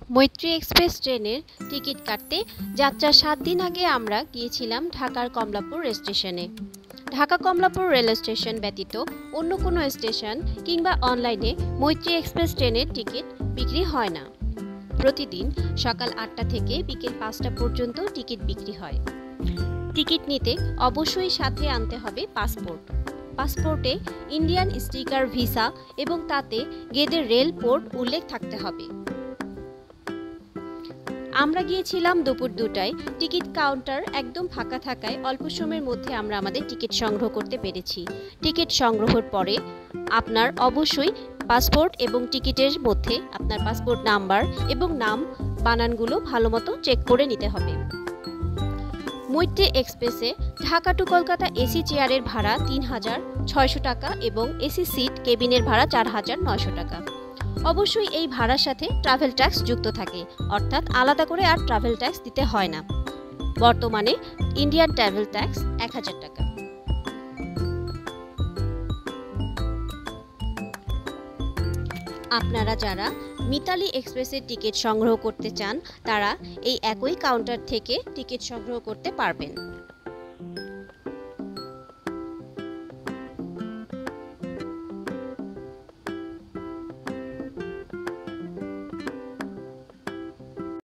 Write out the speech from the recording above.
মৈত্রী এক্সপ্রেস ট্রেনের টিকিট কাটতে যাত্রার 7 দিন আগে আমরা গিয়েছিলাম ঢাকার কমলাপুর স্টেশনে। ঢাকা কমলাপুর রেল স্টেশন ব্যতীত অন্য কোনো স্টেশন কিংবা অনলাইনে মৈত্রী এক্সপ্রেস ট্রেনের টিকিট বিক্রি হয় না। প্রতিদিন সকাল 8টা থেকে বিকেল 5টা পর্যন্ত টিকিট বিক্রি হয়। টিকিট নিতে অবশ্যই সাথে আনতে হবে পাসপোর্টে ইন্ডিয়ান স্টিকার ভিসা এবং তাতে গেদের রেল পোর্ট উল্লেখ থাকতে হবে। আমরা গিয়েছিলাম দুপুর 2টায়। টিকিট কাউন্টার একদম ফাঁকা থাকায় অল্প সময়ের মধ্যে আমরা আমাদের টিকিট সংগ্রহ করতে পেরেছি। টিকিট সংগ্রহের পরে আপনার অবশ্যই পাসপোর্ট এবং টিকিটের মধ্যে আপনার পাসপোর্ট নাম্বার এবং নাম বানানগুলো ভালোমতো চেক করে নিতে হবে। মৈত্রী এক্সপ্রেসে ঢাকা টু কলকাতা এসি চেয়ারের ভাড়া 3,600 টাকা এবং এসি সিট কেবিনের ভাড়া 4,900 টাকা। অবশ্যই এই ভাড়ার সাথে ট্রাভেল ট্যাক্স যুক্ত থাকে, অর্থাৎ আলাদা করে আর ট্রাভেল ট্যাক্স দিতে হয় না। বর্তমানে ইন্ডিয়ান ট্রাভেল ট্যাক্স 1,000 টাকা। আপনারা যারা মিতালি এক্সপ্রেসের টিকিট সংগ্রহ করতে চান তারা এই একই কাউন্টার থেকে টিকিট সংগ্রহ করতে পারবেন।